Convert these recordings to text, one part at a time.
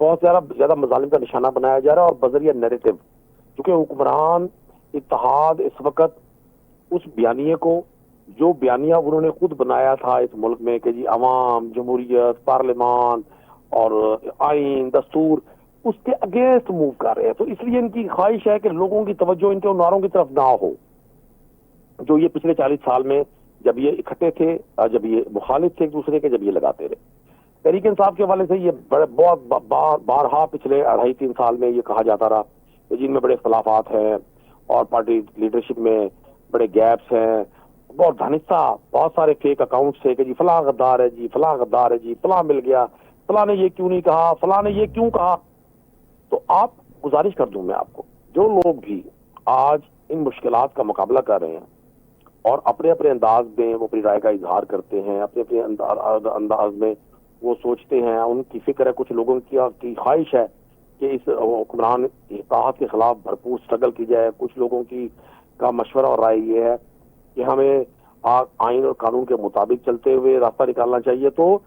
بہت زیادہ مظالم کا نشانہ بنایا جا رہا ہے، اور بذریعہ نیریٹو، کیونکہ حکمران اتحاد اس وقت اس بیانیے کو، جو بیانیہ انہوں نے خود بنایا تھا اس ملک میں کہ جی عوام، جمہوریت، پارلیمان اور آئین، دستور، اس کے اگینسٹ موو کر رہے ہیں. تو اس لیے ان کی خواہش ہے کہ لوگوں کی توجہ ان کے نعروں کی طرف نہ ہو، جو یہ پچھلے 40 سال میں جب یہ اکٹھے تھے، جب یہ مخالف تھے ایک دوسرے کے، جب یہ لگاتے رہے. تحریک انصاف کے حوالے سے یہ بہت بارہا پچھلے 2.5-3 سال میں یہ کہا جاتا رہا کہ جن میں بڑے اختلافات ہیں اور پارٹی لیڈرشپ میں بڑے گیپس ہیں، بہت دھانستہ، بہت سارے فیک اکاؤنٹس تھے کہ جی فلاں غدار ہے، جی فلاں غدار ہے، جی فلاں مل گیا، فلاں نے یہ کیوں نہیں کہا، فلاں نے یہ کیوں کہا. تو آپ گزارش کر دوں میں آپ کو، جو لوگ بھی آج ان مشکلات کا مقابلہ کر رہے ہیں اور اپنے اپنے انداز میں وہ اپنی رائے کا اظہار کرتے ہیں، اپنے اپنے انداز میں وہ سوچتے ہیں، ان کی فکر ہے، کچھ لوگوں کی خواہش ہے کہ اس حکمران اتحاد کے خلاف بھرپور سٹرگل کی جائے. کچھ لوگوں کا مشورہ اور رائے یہ ہے کہ ہمیں آئین اور قانون کے مطابق چلتے ہوئے راستہ نکالنا چاہیے. تو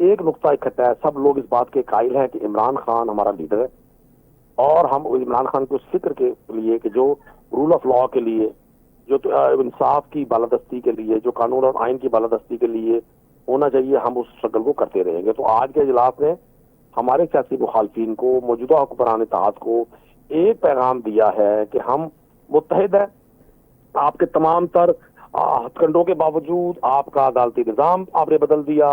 ایک نقطہ اکٹھا ہے، سب لوگ اس بات کے قائل ہیں کہ عمران خان ہمارا لیڈر ہے، اور ہم عمران خان کو اس فکر کے لیے کہ جو رول آف لا کے لیے، جو انصاف کی بالادستی کے لیے، جو قانون اور آئین کی بالادستی کے لیے ہونا چاہیے، ہم اس اسٹرگل کو کرتے رہیں گے. تو آج کے اجلاس نے ہمارے سیاسی مخالفین کو، موجودہ حکمران اتحاد کو ایک پیغام دیا ہے کہ ہم متحد ہیں. آپ کے تمام تر ہتھ کنڈوں کے باوجود آپ کا عدالتی نظام آپ نے بدل دیا،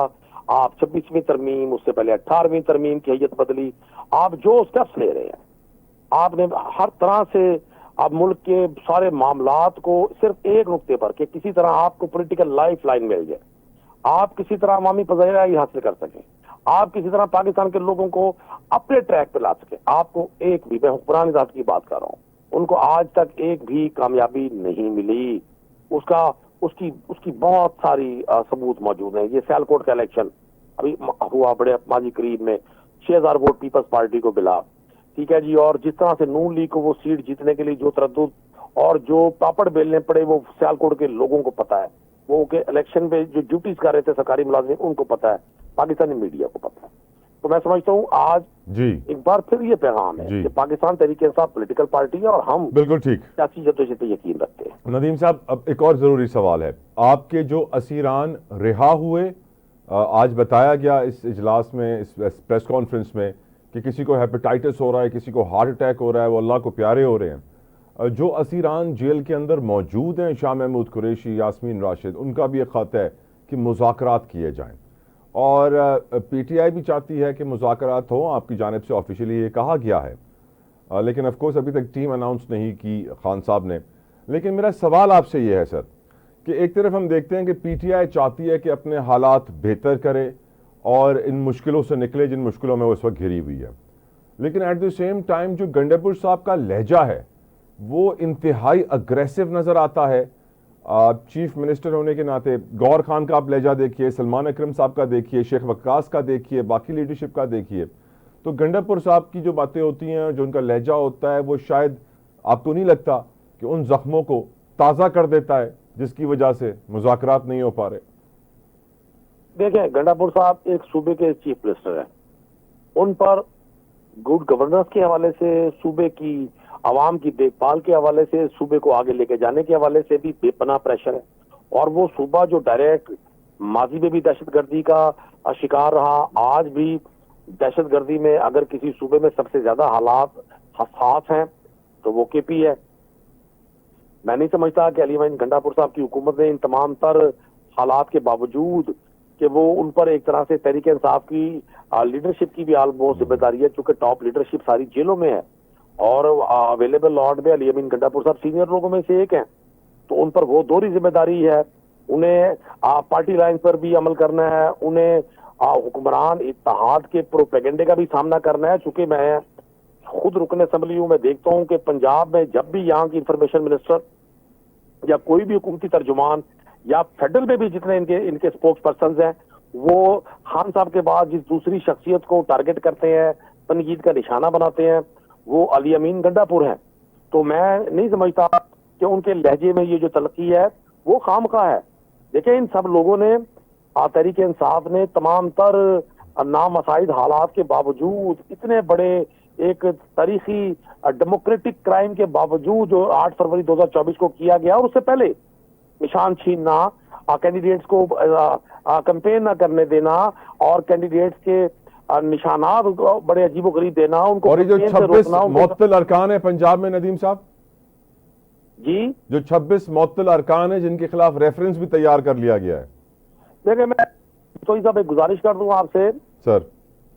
آپ 26ویں ترمیم، اس سے پہلے 18ویں ترمیم کی حیت بدلی، آپ جو اسٹیپس لے رہے ہیں، آپ نے ہر طرح سے آپ ملک کے سارے معاملات کو صرف ایک نقطے پر کہ کسی طرح آپ کو پولیٹیکل لائف لائن مل جائے، آپ کسی طرح عوامی پذیرائی حاصل کر سکیں، آپ کسی طرح پاکستان کے لوگوں کو اپنے ٹریک پہ لا سکیں. آپ کو ایک بھی، میں حکمران ذات کی بات کر رہا ہوں، ان کو آج تک ایک بھی کامیابی نہیں ملی. اس کی بہت ساری ثبوت موجود ہیں. یہ سیالکوٹ کا الیکشن ابھی ہوا بڑے ماضی قریب میں، 6000 ووٹ پیپلز پارٹی کو ملا، ٹھیک ہے جی. اور جس طرح سے نون لیگ کو وہ سیٹ جیتنے کے لیے جو تردد اور جو پاپڑ بیلنے پڑے وہ سیالکوٹ کے لوگوں کو پتا ہے، وہ کہ الیکشن میں جو ڈیوٹیز کر رہے تھے سرکاری ملازمین ان کو پتا ہے، پاکستانی میڈیا کو پتا ہے. تو میں سمجھتا ہوں آج ایک بار پھر یہ پیغام ہے کہ پاکستان تحریک انصاف پولیٹیکل پارٹی ہے اور ہم بالکل ٹھیک سیاسی جدوجہد پہ یقین رکھتے ہیں. ندیم صاحب، اب ایک اور ضروری سوال ہے. آپ کے جو اسیران رہا ہوئے، آج بتایا گیا اس اجلاس میں، اس پریس کانفرنس میں، کہ کسی کو ہیپیٹائٹس ہو رہا ہے، کسی کو ہارٹ اٹیک ہو رہا ہے، وہ اللہ کو پیارے ہو رہے ہیں. جو اسیران جیل کے اندر موجود ہیں، شاہ محمود قریشی، یاسمین راشد، ان کا بھی ایک خط ہے کہ مذاکرات کیے جائیں، اور پی ٹی آئی بھی چاہتی ہے کہ مذاکرات ہوں. آپ کی جانب سے آفیشیلی یہ کہا گیا ہے، لیکن آف کورس ابھی تک ٹیم اناؤنس نہیں کی خان صاحب نے. لیکن میرا سوال آپ سے یہ ہے سر کہ ایک طرف ہم دیکھتے ہیں کہ پی ٹی آئی چاہتی ہے کہ اپنے حالات بہتر کرے اور ان مشکلوں سے نکلے جن مشکلوں میں وہ اس وقت گھری ہوئی ہے، لیکن ایٹ دی سیم ٹائم جو گنڈے پور صاحب کا لہجہ ہے وہ انتہائی اگریسو نظر آتا ہے. چیف منسٹر ہونے کے ناطے گور خان کا آپ لہجہ دیکھیے، سلمان اکرم صاحب کا دیکھیے، شیخ وقاص کا دیکھیے، باقی لیڈرشپ کا دیکھیے، تو گنڈے پور صاحب کی جو باتیں ہوتی ہیں، جو ان کا لہجہ ہوتا ہے، وہ شاید آپ کو نہیں لگتا کہ ان زخموں کو تازہ کر دیتا ہے جس کی وجہ سے مذاکرات نہیں ہو پا رہے؟ دیکھیں، گنڈا پور صاحب ایک صوبے کے چیف منسٹر ہیں، ان پر گڈ گورننس کے حوالے سے، صوبے کی عوام کی دیکھ بھال کے حوالے سے، صوبے کو آگے لے کے جانے کے حوالے سے بھی بے پناہ پریشر ہے. اور وہ صوبہ جو ڈائریکٹ ماضی میں بھی دہشت گردی کا شکار رہا، آج بھی دہشت گردی میں اگر کسی صوبے میں سب سے زیادہ حالات حساس ہیں تو وہ کے پی ہے. میں نہیں سمجھتا کہ علی معین گنڈا پور صاحب کی حکومت نے ان تمام تر حالات کے باوجود کہ وہ ان پر ایک طرح سے تحریک انصاف کی لیڈرشپ کی بھی آلموسٹ ذمہ داری ہے، چونکہ ٹاپ لیڈرشپ ساری جیلوں میں ہے اور اویلیبل لارڈ میں علی امین گنڈا پور صاحب سینئر لوگوں میں سے ایک ہیں، تو ان پر وہ دوہری ذمہ داری ہے. انہیں پارٹی لائن پر بھی عمل کرنا ہے، انہیں حکمران اتحاد کے پروپیگنڈے کا بھی سامنا کرنا ہے. چونکہ میں خود رکن اسمبلی ہوں، میں دیکھتا ہوں کہ پنجاب میں جب بھی یہاں کی انفارمیشن منسٹر یا کوئی بھی حکومتی ترجمان یا فیڈرل میں بھی جتنے ان کے اسپوکس پرسنز ہیں، وہ خان صاحب کے بعد جس دوسری شخصیت کو ٹارگٹ کرتے ہیں، تنقید کا نشانہ بناتے ہیں، وہ علی امین گنڈا پور ہیں. تو میں نہیں سمجھتا کہ ان کے لہجے میں یہ جو تلقی ہے وہ خام خواہ ہے. دیکھیں، ان سب لوگوں نے تحریک انصاف نے تمام تر نامساعد حالات کے باوجود، اتنے بڑے ایک تاریخی ڈیموکریٹک کرائم کے باوجود جو 8 فروری 2024 کو کیا گیا، اور اس سے پہلے نشان چھیننا، کینڈیڈیٹس کو کمپین نہ کرنے دینا، اور کینڈیڈیٹس کے نشانات بڑے عجیب و غریب دینا، ان کو اور یہ جو 26 معطل ارکان ہیں پنجاب میں ندیم صاحب، جی جو 26 معطل ارکان ہیں جن کے خلاف ریفرنس بھی تیار کر لیا گیا ہے. دیکھیں میں تو صاحب ایک گزارش کر دوں آپ سے، سر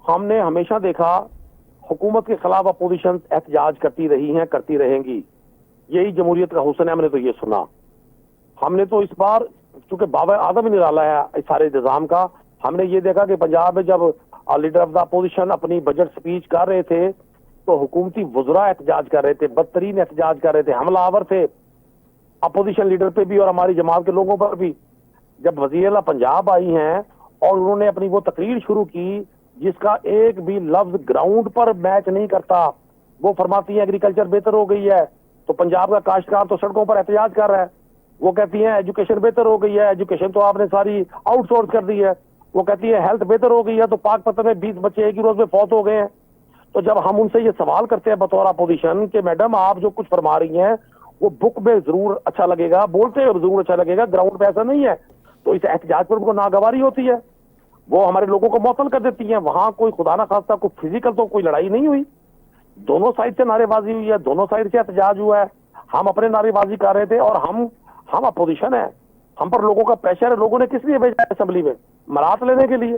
ہم نے ہمیشہ دیکھا حکومت کے خلاف اپوزیشن احتجاج کرتی رہی ہیں، کرتی رہیں گی، یہی جمہوریت کا حسن ہے. ہم نے تو یہ سنا، ہم نے تو اس بار چونکہ بابا آدم ہی نرالا ہے اس سارے انتظام کا، ہم نے یہ دیکھا کہ پنجاب میں جب لیڈر آف دا اپوزیشن اپنی بجٹ سپیچ کر رہے تھے تو حکومتی وزراء احتجاج کر رہے تھے، بدترین احتجاج کر رہے تھے، حملہ آور تھے اپوزیشن لیڈر پہ بھی اور ہماری جماعت کے لوگوں پر بھی. جب وزیر اعلیٰ پنجاب آئی ہیں اور انہوں نے اپنی وہ تقریر شروع کی جس کا ایک بھی لفظ گراؤنڈ پر میچ نہیں کرتا، وہ فرماتی ہیں ایگریکلچر بہتر ہو گئی ہے تو پنجاب کا کاشتکار تو سڑکوں پر احتجاج کر رہا ہے. وہ کہتی ہیں ایجوکیشن بہتر ہو گئی ہے، ایجوکیشن تو آپ نے ساری آؤٹ سورس کر دی ہے. وہ کہتی ہے ہیلتھ بہتر ہو گئی ہے تو پاک پتن میں 20 بچے ایک ہی روز میں فوت ہو گئے ہیں. تو جب ہم ان سے یہ سوال کرتے ہیں بطور اپوزیشن کہ میڈم آپ جو کچھ فرما رہی ہیں وہ بک میں ضرور اچھا لگے گا، بولتے ہوئے ضرور اچھا لگے گا، گراؤنڈ پہ ایسا نہیں ہے، تو اس احتجاج پر ان کو ناگواری ہوتی ہے، وہ ہمارے لوگوں کو معطل کر دیتی ہیں. وہاں کوئی خدا نہ خواستہ کوئی فزیکل تو کوئی لڑائی نہیں ہوئی، دونوں سائڈ سے نعرے بازی ہوئی ہے، دونوں سائڈ سے احتجاج ہوا ہے. ہم اپنے نعرے بازی کر رہے تھے اور ہم اپوزیشن ہے، ہم پر لوگوں کا پریشر ہے. لوگوں نے کس لیے بھیجا اسمبلی میں؟ مرات لینے کے لیے،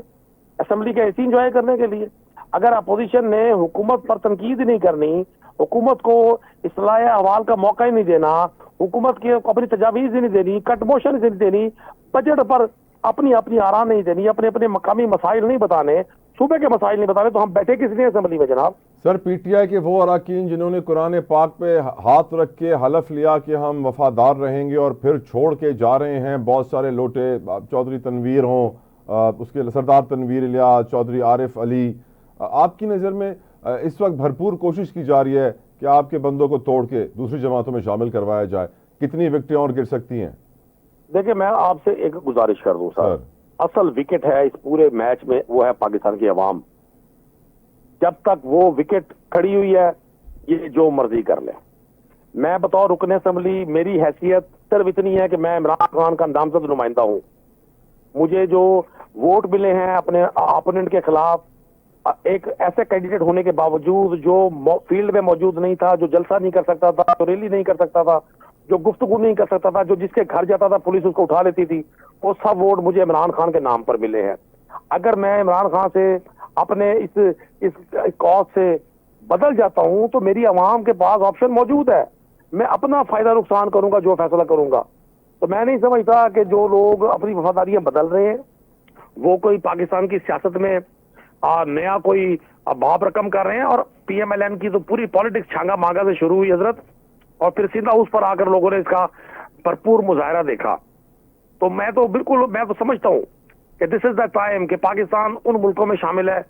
اسمبلی کا احسین انجوائے کرنے کے لیے. اگر اپوزیشن نے حکومت پر تنقید نہیں کرنی، حکومت کو اصلاح احوال کا موقع ہی نہیں دینا، حکومت کی اپنی تجاویز ہی نہیں دینی، کٹ موشن نہیں دینی، بجٹ پر اپنی آراء نہیں دینی، اپنے مقامی مسائل نہیں بتانے، صوبے کے مسائل نہیں بتانے، تو ہم بیٹھے کس لیے اسمبلی میں جناب؟ سر پی ٹی آئی کے وہ اراکین جنہوں نے قرآن پاک پہ ہاتھ رکھ کے حلف لیا کہ ہم وفادار رہیں گے اور پھر چھوڑ کے جا رہے ہیں، بہت سارے لوٹے، چودھری تنویر ہوں، اس کے سردار تنویر الیاس، چودھری عارف علی، آپ کی نظر میں اس وقت بھرپور کوشش کی جا رہی ہے کہ آپ کے بندوں کو توڑ کے دوسری جماعتوں میں شامل کروایا جائے، کتنی وکٹیں اور گر سکتی ہیں؟ دیکھیں میں آپ سے ایک گزارش کر دوں سر، اصل وکٹ ہے اس پورے میچ میں وہ ہے پاکستان کی عوام. جب تک وہ وکٹ کھڑی ہوئی ہے یہ جو مرضی کر لے. میں بطور رکن اسمبلی میری حیثیت صرف اتنی ہے کہ میں عمران خان کا نامزد نمائندہ ہوں. مجھے جو ووٹ ملے ہیں اپنے اپوننٹ کے خلاف، ایک ایسے کینڈیڈیٹ ہونے کے باوجود جو فیلڈ میں موجود نہیں تھا، جو جلسہ نہیں کر سکتا تھا، جو ریلی نہیں کر سکتا تھا، جو گفتگو نہیں کر سکتا تھا، جو جس کے گھر جاتا تھا پولیس اس کو اٹھا لیتی تھی، وہ سب ووٹ مجھے عمران خان کے نام پر ملے ہیں. اگر میں عمران خان سے اپنے اس کاز سے بدل جاتا ہوں تو میری عوام کے پاس آپشن موجود ہے، میں اپنا فائدہ نقصان کروں گا جو فیصلہ کروں گا. تو میں نہیں سمجھتا کہ جو لوگ اپنی وفاداریاں بدل رہے ہیں وہ کوئی پاکستان کی سیاست میں نیا کوئی باب رقم کر رہے ہیں. اور پی ایم ایل این کی تو پوری پالیٹکس چھانگا مانگا سے شروع ہوئی حضرت، اور پھر سیدھا اس پر آ کر لوگوں نے اس کا بھرپور مظاہرہ دیکھا. تو میں تو سمجھتا ہوں کہ دس از دا ٹائم کہ پاکستان ان ملکوں میں شامل ہے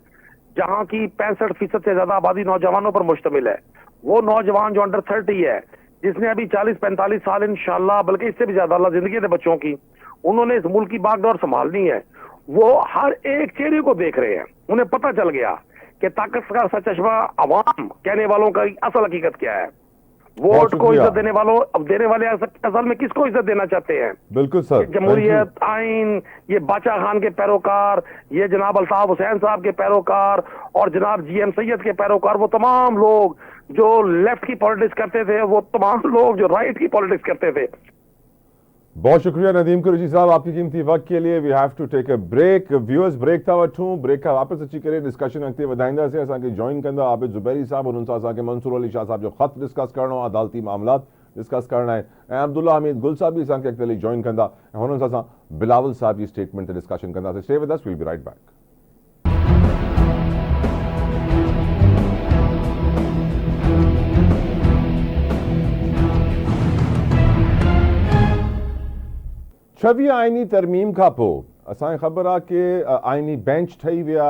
جہاں کی 65% سے زیادہ آبادی نوجوانوں پر مشتمل ہے. وہ نوجوان جو انڈر 30 ہے، جس نے ابھی 40-45 سال انشاءاللہ بلکہ اس سے بھی زیادہ اللہ زندگی دے بچوں کی، انہوں نے اس ملک کی باغ ڈور سنبھالنی ہے. وہ ہر ایک چہرے کو دیکھ رہے ہیں، انہیں پتہ چل گیا کہ طاقت کا سچشمہ عوام کہنے والوں کا اصل حقیقت کیا ہے. ووٹ کو عزت دینے والے اصل میں کس کو عزت دینا چاہتے ہیں؟ بالکل سر، جمہوریت، آئین، یہ باچا خان کے پیروکار، یہ جناب الطاف حسین صاحب کے پیروکار اور جناب جی ایم سید کے پیروکار، وہ تمام لوگ جو لیفٹ کی پالیٹکس کرتے تھے، وہ تمام لوگ جو رائٹ کی پالیٹکس کرتے تھے. بہت شکریہ ندیم قریشی صاحب آپ کی قیمتی وقت کے لیے. We have to take a break. Viewers break تھا وٹھوں بریک کا واپس اچھی کرے ڈسکشن اگتے ودائندہ سے اساں کے جوائن کندا عابد زبیری صاحب اور ان اساں کے منصور علی شاہ صاحب جو خط ڈسکس کرنا عدالتی معاملات ڈسکس کرنا ہے. عبداللہ حمید گل صاحب بھی اساں کے اکتلی جوائن کندا ہن اساں بلاول صاحب کی سٹیٹمنٹ تے ڈسکشن کندا سے. Stay with us, we'll be right back. چھوی آئینی ترمیم کا پو اسائیں خبر آ کہ آئینی بینچ ٹھئی ویا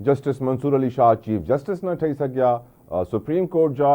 justice Mansoor Ali Shah chief justice نہ ٹھئی سگیا. سپریم کورٹ جا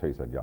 ٹھئی سگیا.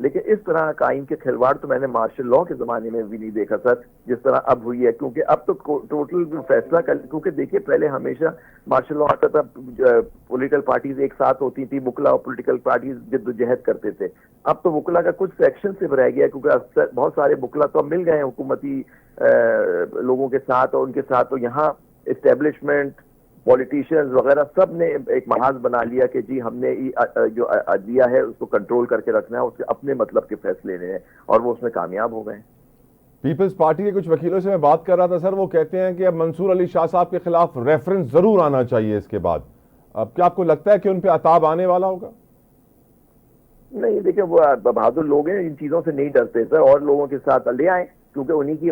لیکن اس طرح کا آئین کے کھلواڑ تو میں نے مارشل لاء کے زمانے میں بھی نہیں دیکھا سر جس طرح اب ہوئی ہے. کیونکہ اب تو ٹوٹل فیصلہ کیونکہ دیکھیے پہلے ہمیشہ مارشل لاء آتا تھا, پولیٹیکل پارٹیز ایک ساتھ ہوتی تھی, وکلا اور پولیٹیکل پارٹیز جد و جہد کرتے تھے. اب تو وکلا کا کچھ سیکشن صرف رہ گیا کیونکہ بہت سارے وکلا تو اب مل گئے ہیں حکومتی لوگوں کے ساتھ اور ان کے ساتھ, تو یہاں اسٹیبلشمنٹ پولیٹیشینز وغیرہ سب نے ایک محاذ بنا لیا کہ جی ہم نے جو عدلیہ ہے اس کو کنٹرول کر کے رکھنا ہے, اس کے اپنے مطلب کے فیصلے لینے ہیں, اور وہ اس میں کامیاب ہو گئے ہیں. پیپلز پارٹی کے کچھ وکیلوں سے میں بات کر رہا تھا سر, وہ کہتے ہیں کہ اب منصور علی شاہ صاحب کے خلاف ریفرنس ضرور آنا چاہیے اس کے بعد. اب کیا آپ کو لگتا ہے کہ ان پہ عتاب آنے والا ہوگا؟ نہیں دیکھیں, وہ بہادر لوگ ہیں, ان چیزوں سے نہیں ڈرتے سر, اور لوگوں کے ساتھ لے آئیں کیونکہ انہی کی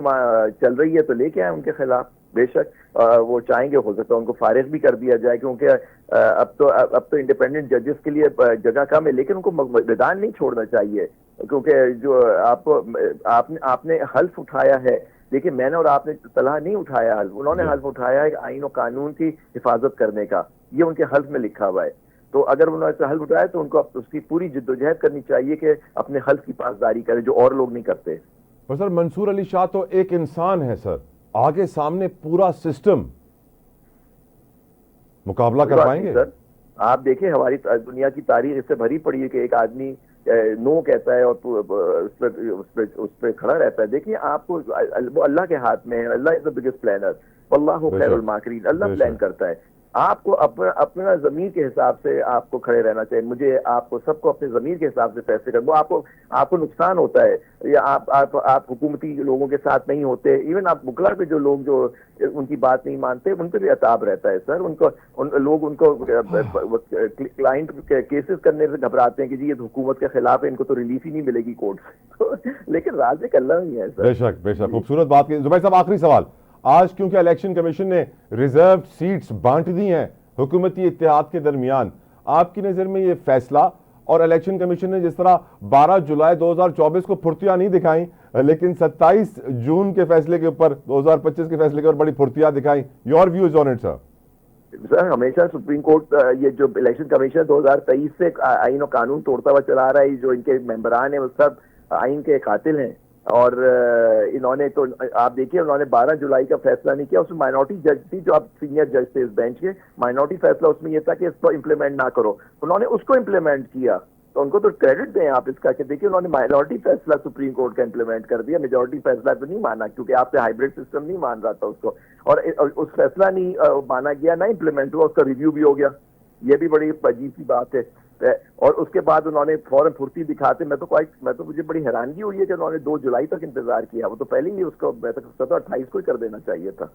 چل رہی ہے تو لے کے آئیں ان کے خلاف. بے شک وہ چاہیں گے ہو سکتا ہے ان کو فارغ بھی کر دیا جائے, کیونکہ اب تو انڈیپینڈنٹ ججز کے لیے جگہ کم ہے, لیکن ان کو میدان نہیں چھوڑنا چاہیے. کیونکہ جو آپ نے حلف اٹھایا ہے, دیکھیں میں نے اور آپ نے طلحہ نہیں اٹھایا حلف, انہوں نے حلف اٹھایا ہے آئین و قانون کی حفاظت کرنے کا, یہ ان کے حلف میں لکھا ہوا ہے. تو اگر انہوں نے حلف اٹھایا تو ان کو اس کی پوری جدوجہد کرنی چاہیے کہ اپنے حلف کی پاسداری کرے, جو اور لوگ نہیں کرتے. پر سر منصور علی شاہ تو ایک انسان ہے سر, آگے سامنے پورا سسٹم, مقابلہ کر پائیں گے؟ سر آپ دیکھیں ہماری دنیا کی تاریخ اس سے بھری پڑی ہے کہ ایک آدمی نو کہتا ہے اور اس پہ کھڑا رہتا ہے. دیکھیے آپ کو وہ اللہ کے ہاتھ میں ہے, اللہ از دی بگیسٹ پلانر, واللہ خیر الماکرین, اللہ پلان کرتا ہے. آپ کو اپنا ضمیر کے حساب سے آپ کو کھڑے رہنا چاہیے. مجھے آپ کو سب کو اپنے ضمیر کے حساب سے فیصلے کرنا, وہ آپ کو نقصان ہوتا ہے, یا آپ حکومتی لوگوں کے ساتھ نہیں ہوتے, ایون آپ وکلا پہ جو لوگ جو ان کی بات نہیں مانتے ان پہ بھی عتاب رہتا ہے سر. لوگ ان کو کلائنٹ کیسز کرنے سے گھبراتے ہیں کہ جی یہ حکومت کے خلاف ہے, ان کو تو ریلیف ہی نہیں ملے گی کورٹ سے, لیکن رازق اللہ ہی ہے سر. بے شک بے شک, خوبصورت بات کی. زبیر صاحب آخری سوال, آج کیونکہ الیکشن کمیشن نے ریزرو سیٹس بانٹ دی ہیں حکومتی اتحاد کے درمیان, آپ کی نظر میں یہ فیصلہ, اور الیکشن کمیشن نے جس طرح 12 جولائی 2024 کو پھرتیاں نہیں دکھائیں لیکن 27 جون کے فیصلے کے اوپر 2025 کے فیصلے کے اوپر بڑی پھرتیاں دکھائیں, your views on it sir? Sir ہمیشہ سپریم کورٹ یہ جو الیکشن کمیشن 2023 سے آئین و قانون توڑتا ہوا چلا رہا ہے, جو ان کے ممبران ہیں وہ سب آئین کے قاتل ہیں, اور انہوں نے تو آپ دیکھیے انہوں نے 12 جولائی کا فیصلہ نہیں کیا, اس میں مائنورٹی جج تھی جو اب سینئر جج تھے اس بینچ کے, مائنورٹی فیصلہ اس میں یہ تھا کہ اس کو امپلیمنٹ نہ کرو, انہوں نے اس کو امپلیمنٹ کیا. تو ان کو تو کریڈٹ دیں آپ اس کا کہ دیکھیے انہوں نے مائنورٹی فیصلہ سپریم کورٹ کا امپلیمنٹ کر دیا, میجورٹی فیصلہ تو نہیں مانا کیونکہ آپ سے ہائیبرڈ سسٹم نہیں مان رہا تھا اس کو, اور اس فیصلہ نہیں مانا گیا, نہ امپلیمنٹ ہوا, اس کا ریویو بھی ہو گیا. یہ بھی بڑی عجیب سی بات ہے. اور اس کے بعد انہوں نے فوراً پھرتی دکھاتے, مجھے بڑی حیرانگی ہوئی ہے کہ انہوں نے 2 جولائی تک انتظار کیا, وہ تو پہلے ہی اس کو 28 کو ہی کر دینا چاہیے تھا.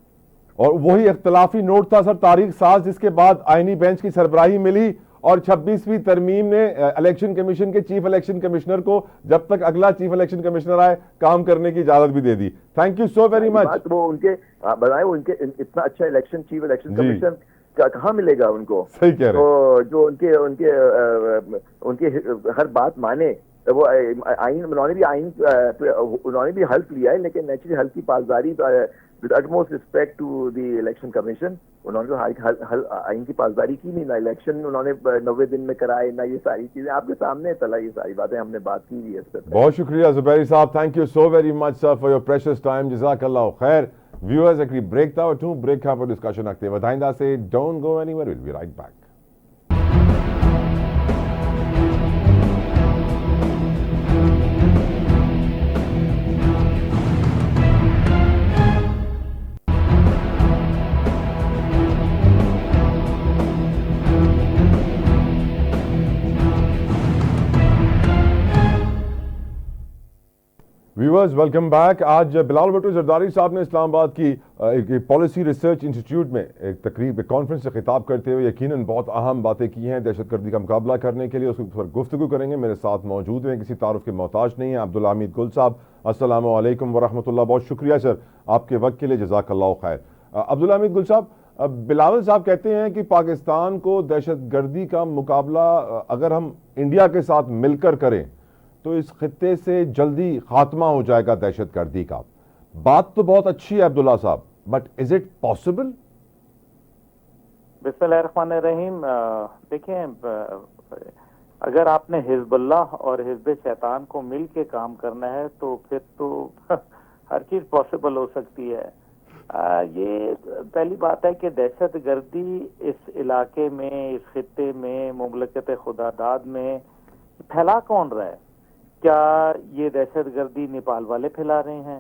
اور وہی اختلافی نوٹ تھا سر تاریخ ساز, جس کے بعد آئینی بینچ کی سربراہی ملی, اور 26ویں ترمیم نے الیکشن کمیشن کے چیف الیکشن کمیشنر کو جب تک اگلا چیف الیکشن کمیشنر آئے کام کرنے کی اجازت بھی دے دی. Thank you so very much. وہ ان کے بتائیں, ان کے اتنا اچھا چیف الیکشن کمیشن کہاں ملے گا ان کو؟ صحیح کہہ رہے ہیں. تو جو ان کے ہر بات مانے, وہ آئین انہوں نے بھی حلف لیا ہے, لیکن نیچرلی حلف کی پاسداری with utmost respect to the election commission, انہوں نے آئین کی پاسداری کی نہیں, نہ الیکشن انہوں نے 90 دن میں کرائے, نہ یہ ساری چیزیں آپ کے سامنے طلع, یہ ساری باتیں ہم نے بات کی ہوئی ہے اس پہ. بہت شکریہ زبیری صاحب, thank you so very much sir for your precious time, جزاک اللہ خیر. ویورز ایک بریک تھا اور بریک کا پر ڈسکشن رکھتے ہیں, آئندہ سے don't go anywhere, will be right back. Viewers welcome back. آج بلال بھٹو زرداری صاحب نے اسلام آباد کی ایک پالیسی ریسرچ انسٹیٹیوٹ میں ایک تقریب کانفرنس سے خطاب کرتے ہوئے یقیناً بہت اہم باتیں کی ہیں دہشت گردی کا مقابلہ کرنے کے لیے, اس پر گفتگو کریں گے. میرے ساتھ موجود ہیں, کسی تعارف کے محتاج نہیں ہیں, عبدالحمید گل صاحب. السلام علیکم ورحمۃ اللہ, بہت شکریہ سر آپ کے وقت کے لیے, جزاک اللہ خیر. عبدالحمید گل صاحب, بلاول صاحب کہتے ہیں کہ پاکستان کو دہشت گردی کا مقابلہ اگر ہم انڈیا کے ساتھ مل کر کریں تو اس خطے سے جلدی خاتمہ ہو جائے گا دہشت گردی کا. بات تو بہت اچھی ہے عبداللہ صاحب, بٹ از اٹ پاسبل؟ بسم اللہ الرحمن الرحیم. دیکھیں اگر آپ نے حزب اللہ اور حزب شیطان کو مل کے کام کرنا ہے تو پھر تو ہر چیز پاسبل ہو سکتی ہے. یہ پہلی بات ہے کہ دہشت گردی اس علاقے میں، اس خطے میں، مملکت خدا داد میں پھیلا کون رہا ہے؟ کیا یہ دہشت گردی نیپال والے پھیلا رہے ہیں؟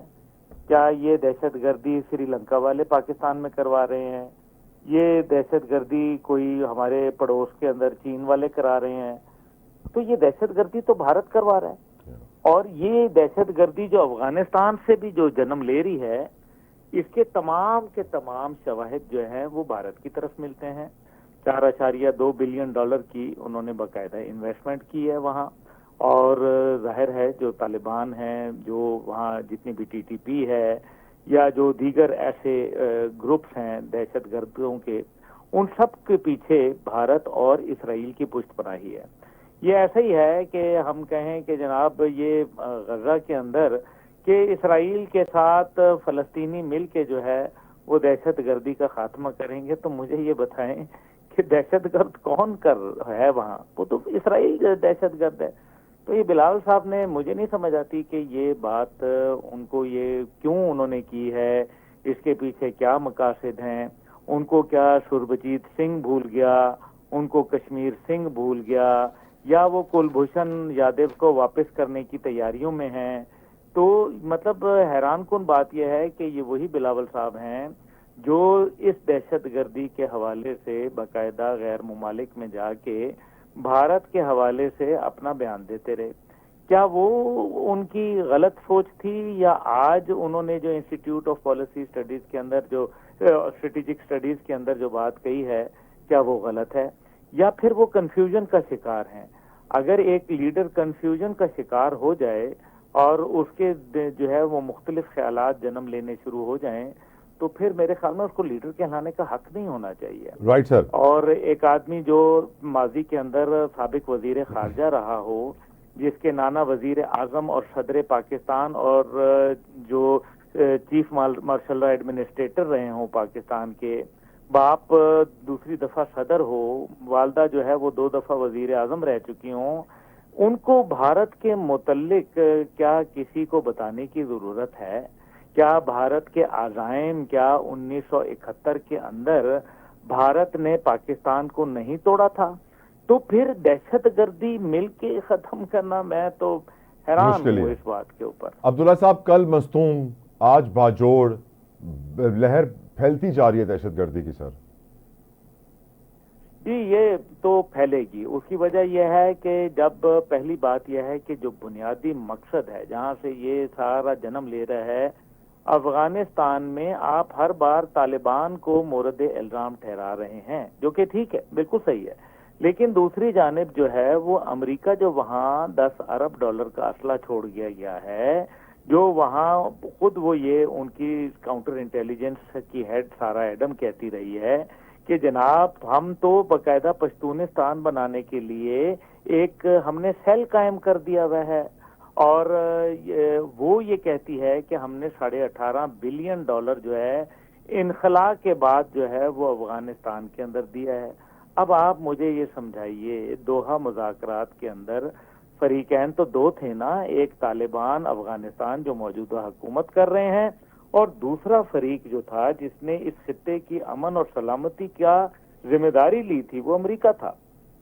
کیا یہ دہشت گردی سری لنکا والے پاکستان میں کروا رہے ہیں؟ یہ دہشت گردی کوئی ہمارے پڑوس کے اندر چین والے کرا رہے ہیں؟ تو یہ دہشت گردی تو بھارت کروا رہا ہے. اور یہ دہشت گردی جو افغانستان سے بھی جو جنم لے رہی ہے، اس کے تمام شواہد جو ہیں وہ بھارت کی طرف ملتے ہیں. 4.2 بلین ڈالر کی انہوں نے باقاعدہ انویسٹمنٹ کی ہے وہاں. اور ظاہر ہے جو طالبان ہیں، جو وہاں جتنی بھی ٹی ٹی پی ہے یا جو دیگر ایسے گروپس ہیں دہشت گردوں کے، ان سب کے پیچھے بھارت اور اسرائیل کی پشت پناہی ہے. یہ ایسا ہی ہے کہ ہم کہیں کہ جناب یہ غزہ کے اندر کہ اسرائیل کے ساتھ فلسطینی مل کے جو ہے وہ دہشت گردی کا خاتمہ کریں گے. تو مجھے یہ بتائیں کہ دہشت گرد کون ہے وہاں؟ وہ تو اسرائیل دہشت گرد ہے. تو یہ بلال صاحب نے، مجھے نہیں سمجھ آتی کہ یہ بات ان کو یہ کیوں انہوں نے کی ہے، اس کے پیچھے کیا مقاصد ہیں. ان کو کیا سربجیت سنگھ بھول گیا، ان کو کشمیر سنگھ بھول گیا، یا وہ کلبھوشن یادو کو واپس کرنے کی تیاریوں میں ہیں؟ تو مطلب حیران کن بات یہ ہے کہ یہ وہی بلاول صاحب ہیں جو اس دہشت گردی کے حوالے سے باقاعدہ غیر ممالک میں جا کے بھارت کے حوالے سے اپنا بیان دیتے رہے. کیا وہ ان کی غلط سوچ تھی، یا آج انہوں نے جو انسٹیٹیوٹ آف پالیسی اسٹڈیز کے اندر جو اسٹریٹجک اسٹڈیز کے اندر جو بات کہی ہے کیا وہ غلط ہے، یا پھر وہ کنفیوژن کا شکار ہیں؟ اگر ایک لیڈر کنفیوژن کا شکار ہو جائے اور اس کے جو ہے وہ مختلف خیالات جنم لینے شروع ہو جائیں تو پھر میرے خیال میں اس کو لیڈر کہلانے کا حق نہیں ہونا چاہیے. Right sir. اور ایک آدمی جو ماضی کے اندر سابق وزیر خارجہ رہا ہو، جس کے نانا وزیر اعظم اور صدر پاکستان اور جو چیف مارشل لا ایڈمنسٹریٹر رہے ہوں پاکستان کے، باپ دوسری دفعہ صدر ہو، والدہ جو ہے وہ 2 دفعہ وزیر اعظم رہ چکی ہوں، ان کو بھارت کے متعلق کیا کسی کو بتانے کی ضرورت ہے؟ کیا بھارت کے عزائم، کیا 1971 کے اندر بھارت نے پاکستان کو نہیں توڑا تھا؟ تو پھر دہشت گردی مل کے ختم کرنا، میں تو حیران ہوں اس بات کے اوپر. عبداللہ صاحب، کل مستون آج باجوڑ لہر پھیلتی جا رہی ہے دہشت گردی کی. سر جی یہ تو پھیلے گی. اس کی وجہ یہ ہے کہ جب پہلی بات یہ ہے کہ جو بنیادی مقصد ہے جہاں سے یہ سارا جنم لے رہا ہے، افغانستان میں آپ ہر بار طالبان کو مورد الزام ٹھہرا رہے ہیں، جو کہ ٹھیک ہے، بالکل صحیح ہے. لیکن دوسری جانب جو ہے وہ امریکہ جو وہاں $10 ارب کا اسلحہ چھوڑ گیا ہے، جو وہاں خود وہ یہ ان کی کاؤنٹر انٹیلیجنس کی ہیڈ سارا ایڈم کہتی رہی ہے کہ جناب ہم تو باقاعدہ پشتونستان بنانے کے لیے ایک ہم نے سیل قائم کر دیا ہوا ہے، اور وہ یہ کہتی ہے کہ ہم نے $18.5 بلین جو ہے انخلا کے بعد جو ہے وہ افغانستان کے اندر دیا ہے. اب آپ مجھے یہ سمجھائیے، دوحہ مذاکرات کے اندر فریقین تو 2 تھے نا، ایک طالبان افغانستان جو موجودہ حکومت کر رہے ہیں، اور دوسرا فریق جو تھا جس نے اس خطے کی امن اور سلامتی کا ذمہ داری لی تھی وہ امریکہ تھا.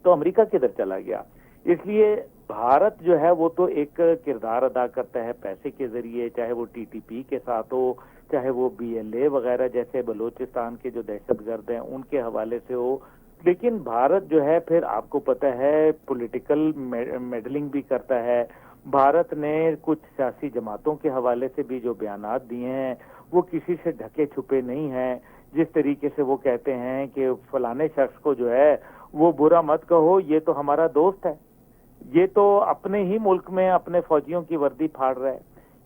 تو امریکہ کدھر چلا گیا؟ اس لیے بھارت جو ہے وہ تو ایک کردار ادا کرتا ہے پیسے کے ذریعے، چاہے وہ ٹی ٹی پی کے ساتھ ہو، چاہے وہ BLA وغیرہ جیسے بلوچستان کے جو دہشت گرد ہیں ان کے حوالے سے ہو. لیکن بھارت جو ہے پھر آپ کو پتہ ہے پولیٹیکل میڈلنگ بھی کرتا ہے. بھارت نے کچھ سیاسی جماعتوں کے حوالے سے بھی جو بیانات دیے ہیں وہ کسی سے ڈھکے چھپے نہیں ہیں. جس طریقے سے وہ کہتے ہیں کہ فلانے شخص کو جو ہے وہ برا مت کہو، یہ تو ہمارا دوست ہے، یہ تو اپنے ہی ملک میں اپنے فوجیوں کی وردی پھاڑ رہا ہے،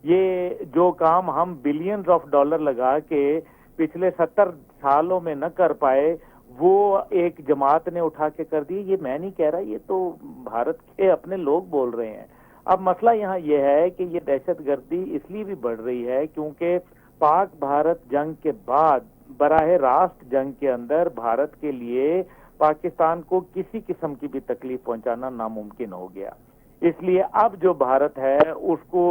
یہ جو کام ہم بلینز آف ڈالر لگا کے پچھلے 70 سالوں میں نہ کر پائے وہ ایک جماعت نے اٹھا کے کر دی. یہ میں نہیں کہہ رہا، یہ تو بھارت کے اپنے لوگ بول رہے ہیں. اب مسئلہ یہاں یہ ہے کہ یہ دہشت گردی اس لیے بھی بڑھ رہی ہے کیونکہ پاک بھارت جنگ کے بعد براہ راست جنگ کے اندر بھارت کے لیے پاکستان کو کسی قسم کی بھی تکلیف پہنچانا ناممکن ہو گیا. اس لیے اب جو بھارت ہے اس کو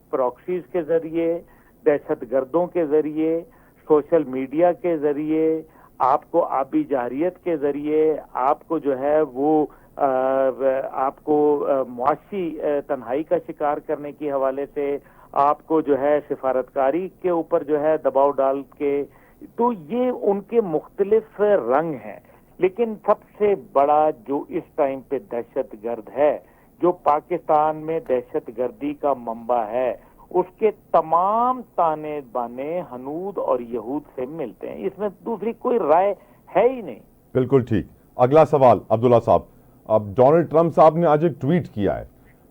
پراکسیز کے ذریعے، دہشت گردوں کے ذریعے، سوشل میڈیا کے ذریعے، آپ کو آبی جارحیت کے ذریعے، آپ کو جو ہے وہ آپ کو معاشی تنہائی کا شکار کرنے کے حوالے سے، آپ کو جو ہے سفارتکاری کے اوپر جو ہے دباؤ ڈال کے، تو یہ ان کے مختلف رنگ ہیں. لیکن سب سے بڑا جو اس ٹائم پہ دہشت گرد ہے، جو پاکستان میں دہشت گردی کا منبع ہے، اس کے تمام تانے بانے ہنود اور یہود سے ملتے ہیں. اس میں دوسری کوئی رائے ہے ہی نہیں. بالکل ٹھیک. اگلا سوال عبداللہ صاحب. اب ڈونلڈ ٹرمپ صاحب نے آج ایک ٹویٹ کیا ہے،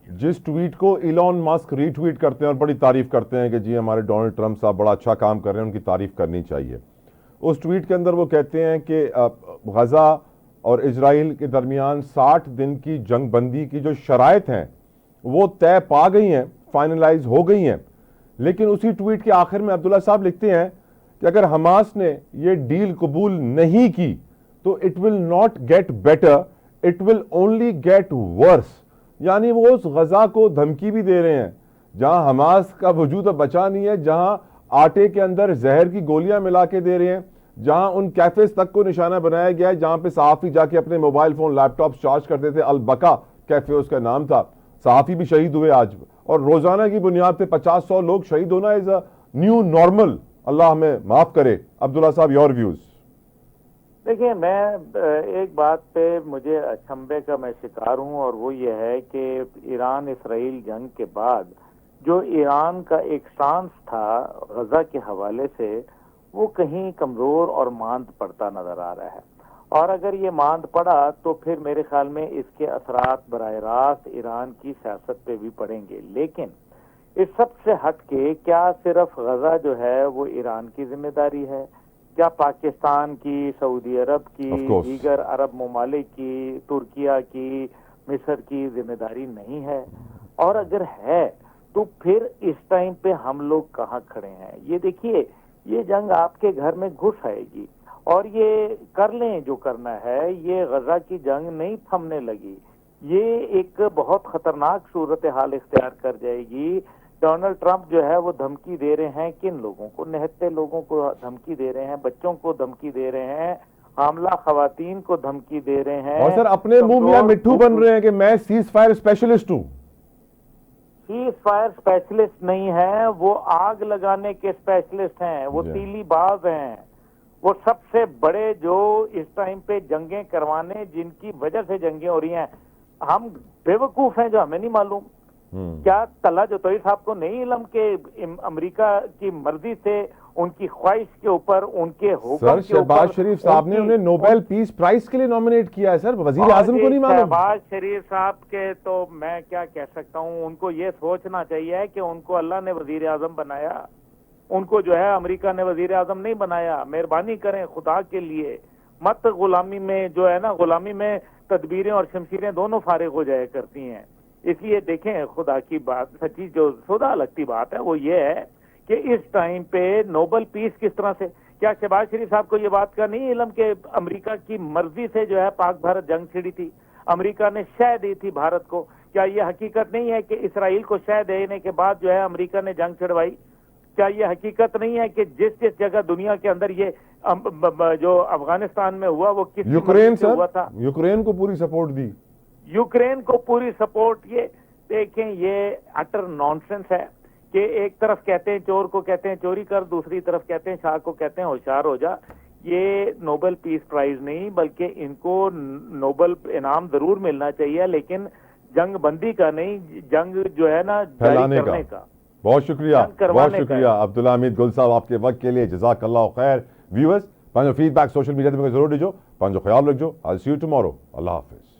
جس ٹویٹ کو ایلون ماسک ری ٹویٹ کرتے ہیں اور بڑی تعریف کرتے ہیں کہ جی ہمارے ڈونلڈ ٹرمپ صاحب بڑا اچھا کام کر رہے ہیں، ان کی تعریف کرنی چاہیے. اس ٹویٹ کے اندر وہ کہتے ہیں کہ غزہ اور اسرائیل کے درمیان 60 دن کی جنگ بندی کی جو شرائط ہیں وہ طے پا گئی ہیں، فائنلائز ہو گئی ہیں. لیکن اسی ٹویٹ کے آخر میں عبداللہ صاحب لکھتے ہیں کہ اگر حماس نے یہ ڈیل قبول نہیں کی تو it will not get better, it will only get worse. یعنی وہ اس غزہ کو دھمکی بھی دے رہے ہیں جہاں حماس کا وجود اب بچا نہیں ہے، جہاں آٹے کے اندر زہر کی گولیاں ملا کے دے رہے ہیں، جہاں ان کیفیز تک کو نشانہ بنایا گیا ہے جہاں پہ صحافی جا کے اپنے موبائل فون لیپ ٹاپ چارج کرتے تھے. البقا کیفے اس کا نام تھا. صحافی بھی شہید ہوئے آج، اور روزانہ کی بنیاد پہ 50-100 لوگ شہید ہونا از اے نیو نارمل. اللہ ہمیں معاف کرے. عبداللہ صاحب یور ویوز. دیکھیں، میں ایک بات پہ مجھے اچنبھے کا میں شکار ہوں، اور وہ یہ ہے کہ ایران اسرائیل جنگ کے بعد جو ایران کا ایک سٹانس تھا غزہ کے حوالے سے، وہ کہیں کمزور اور ماند پڑتا نظر آ رہا ہے. اور اگر یہ ماند پڑا تو پھر میرے خیال میں اس کے اثرات براہ راست ایران کی سیاست پہ بھی پڑیں گے. لیکن اس سب سے ہٹ کے کیا صرف غزہ جو ہے وہ ایران کی ذمہ داری ہے؟ کیا پاکستان کی، سعودی عرب کی، دیگر عرب ممالک کی، ترکیہ کی، مصر کی ذمہ داری نہیں ہے؟ اور اگر ہے تو پھر اس ٹائم پہ ہم لوگ کہاں کھڑے ہیں؟ یہ دیکھیے، یہ جنگ آپ کے گھر میں گھس آئے گی، اور یہ کر لیں جو کرنا ہے. یہ غزہ کی جنگ نہیں تھمنے لگی، یہ ایک بہت خطرناک صورتحال اختیار کر جائے گی. ڈونلڈ ٹرمپ جو ہے وہ دھمکی دے رہے ہیں کن لوگوں کو؟ نہتے لوگوں کو دھمکی دے رہے ہیں، بچوں کو دھمکی دے رہے ہیں، حاملہ خواتین کو دھمکی دے رہے ہیں. اور سر اپنے منہ میاں مٹھو بن رہے ہیں کہ میں سیز فائر اسپیشلسٹ ہوں. سیز فائر اسپیشلسٹ نہیں ہیں، وہ آگ لگانے کے اسپیشلسٹ ہیں، وہ تیلی باز ہیں، وہ سب سے بڑے جو اس ٹائم پہ جنگیں کروانے، جن کی وجہ سے جنگیں ہو رہی ہیں. ہم بے وقوف ہیں جو ہمیں نہیں معلوم؟ کیا طلحہ جوتوئی صاحب کو نہیں علم کہ امریکہ کی مرضی سے، ان کی خواہش کے اوپر، ان کے حکم کے اوپر؟ سر شہباز شریف صاحب نے انہیں نوبیل پیس پرائز کے لیے نامنیٹ کیا ہے. سر وزیر اعظم کو نہیں معلوم؟ شہباز شریف صاحب کے تو میں کیا کہہ سکتا ہوں، ان کو یہ سوچنا چاہیے کہ ان کو اللہ نے وزیر اعظم بنایا، ان کو جو ہے امریکہ نے وزیر اعظم نہیں بنایا. مہربانی کریں خدا کے لیے، مت غلامی میں جو ہے نا، غلامی میں تدبیریں اور شمشیریں دونوں فارغ ہو جایا کرتی ہیں. اس لیے دیکھیں، خدا کی بات سچی جو سودا لگتی بات ہے وہ یہ ہے کہ اس ٹائم پہ نوبل پیس کس طرح سے، کیا شہباز شریف صاحب کو یہ بات کا نہیں علم کہ امریکہ کی مرضی سے جو ہے پاک بھارت جنگ چھڑی تھی؟ امریکہ نے شہ دی تھی بھارت کو. کیا یہ حقیقت نہیں ہے کہ اسرائیل کو شہ دینے کے بعد جو ہے امریکہ نے جنگ چھڑوائی؟ کیا یہ حقیقت نہیں ہے کہ جس جس جگہ دنیا کے اندر یہ جو افغانستان میں ہوا وہ کس یوکرین سے ہوا تھا؟ یوکرین کو پوری سپورٹ دی، یوکرین کو پوری سپورٹ. یہ دیکھیں، یہ اٹر نانسنس ہے کہ ایک طرف کہتے ہیں چور کو کہتے ہیں چوری کر، دوسری طرف کہتے ہیں شاہ کو کہتے ہیں ہوشیار ہو جا. یہ نوبل پیس پرائز نہیں، بلکہ ان کو نوبل انعام ضرور ملنا چاہیے، لیکن جنگ بندی کا نہیں، جنگ جو ہے نا جاری کرنے کا. بہت شکریہ، بہت شکریہ عبداللہ حمید گل صاحب آپ کے وقت کے لیے. جزاک اللہ خیر. ویورز پانچو فیڈ بیک سوشل میڈیا تے ضرور ڈیجو، پانچو خیال رکھجو. I'll see you tomorrow. اللہ حافظ.